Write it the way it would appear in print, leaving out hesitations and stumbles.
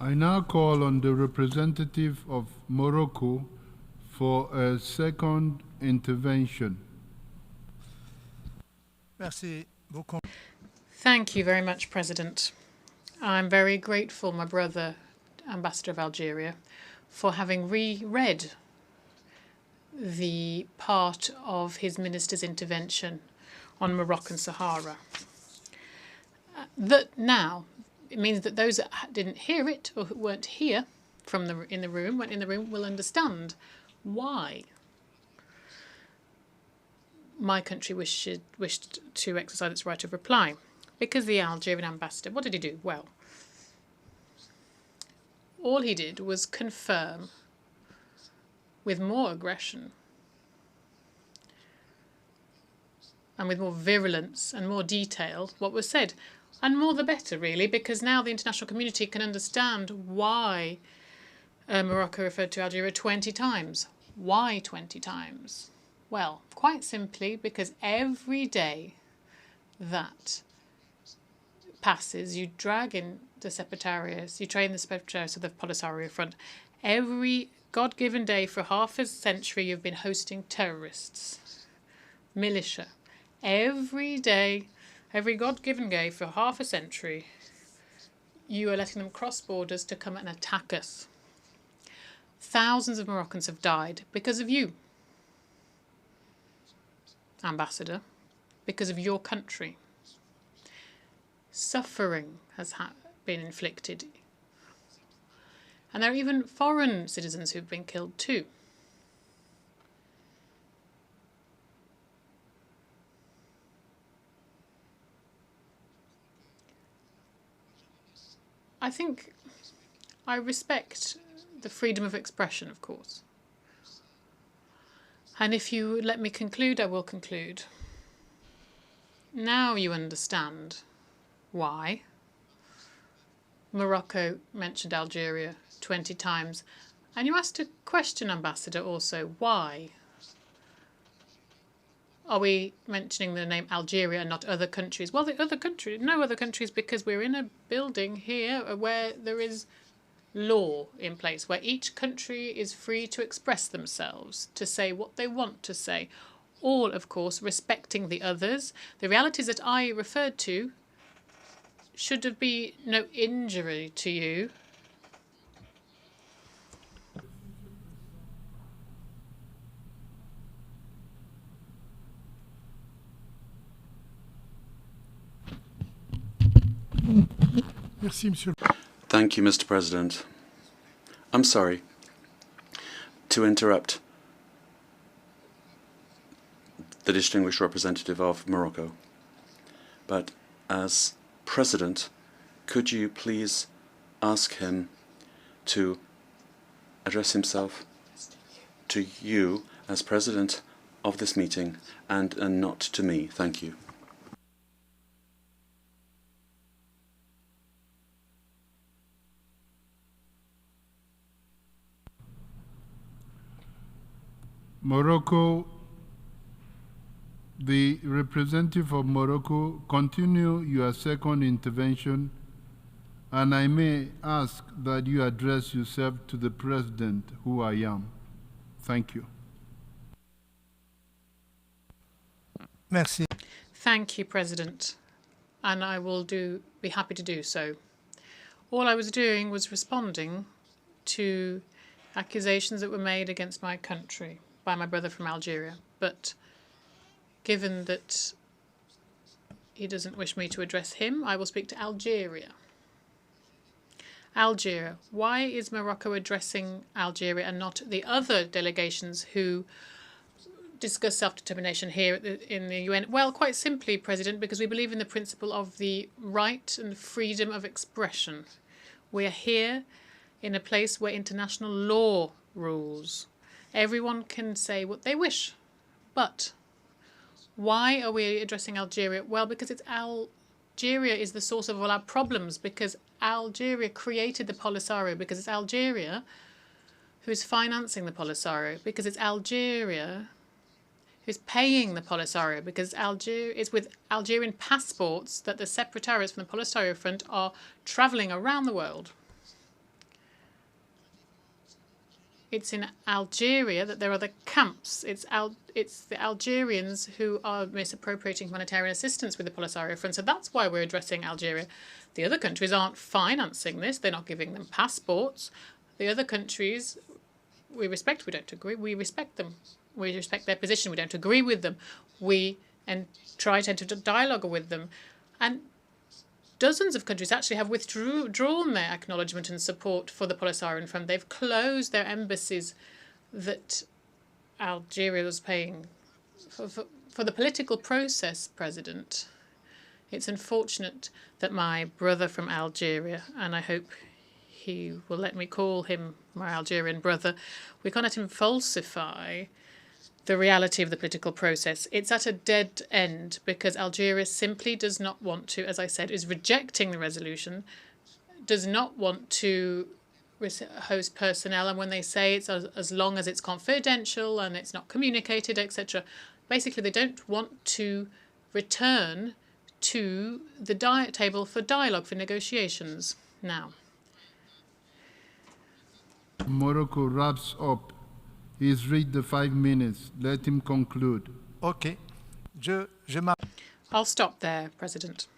I now call on the representative of Morocco for a second intervention. Merci beaucoup. Thank you very much, President. I'm very grateful, my brother, Ambassador of Algeria, for having reread the part of his minister's intervention on Moroccan Sahara. That now, it means that those that didn't hear it or who weren't here weren't in the room, will understand why my country wished to exercise its right of reply. Because the Algerian ambassador, what did he do? Well, all he did was confirm with more aggression and with more virulence and more detail what was said. And more the better, really, because now the international community can understand why Morocco referred to Algeria 20 times. Why 20 times? Well, quite simply because every day that passes, you drag in the Secretariat, you train the Secretariat of the Polisario Front. Every God-given day for half a century you've been hosting terrorists, militia. Every day, every God-given day for half a century, you are letting them cross borders to come and attack us. Thousands of Moroccans have died because of you, Ambassador, because of your country. Suffering has been inflicted. And there are even foreign citizens who've been killed too. I think I respect the freedom of expression, of course. And if you let me conclude, I will conclude. Now you understand why Morocco mentioned Algeria 20 times. And you asked a question, Ambassador, also. Why are we mentioning the name Algeria and not other countries? Well, the other country, no other countries, because we're in a building here where there is law in place, where each country is free to express themselves, to say what they want to say, all, of course, respecting the others. The realities that I referred to should have been no injury to you. Thank you, Mr. President. I'm sorry to interrupt the distinguished representative of Morocco, but as President, could you please ask him to address himself to you as President of this meeting and not to me? Thank you. Morocco, the representative of Morocco, continue your second intervention, and I may ask that you address yourself to the President, who I am. Thank you. Merci. Thank you, President, and I will be happy to do so. All I was doing was responding to accusations that were made against my country by my brother from Algeria, but given that he doesn't wish me to address him, I will speak to Algeria. Algeria, why is Morocco addressing Algeria and not the other delegations who discuss self-determination here in the UN? Well, quite simply, President, because we believe in the principle of the right and freedom of expression. We are here in a place where international law rules. Everyone can say what they wish. But why are we addressing Algeria? Well, because Algeria is the source of all our problems, because Algeria created the Polisario, because it's Algeria who's financing the Polisario, because it's Algeria who's paying the Polisario, because it's with Algerian passports that the Secretariats from the Polisario Front are travelling around the world. It's in Algeria that there are the camps. It's the Algerians who are misappropriating humanitarian assistance with the Polisario Front. So that's why we're addressing Algeria. The other countries aren't financing this. They're not giving them passports. The other countries we respect. We don't agree. We respect them. We respect their position. We don't agree with them. We try to enter into dialogue with them. And dozens of countries actually have withdrawn their acknowledgement and support for the Polisario Front. They've closed their embassies that Algeria was paying for the political process, President. It's unfortunate that my brother from Algeria, and I hope he will let me call him my Algerian brother, we can't let him falsify the reality of the political process. It's at a dead end because Algeria simply does not want to, as I said, is rejecting the resolution, does not want to host personnel, and when they say it's as long as it's confidential and it's not communicated, etc., basically they don't want to return to the table for dialogue, for negotiations now. Morocco wraps up. He's reached the 5 minutes. Let him conclude. OK. I'll stop there, President.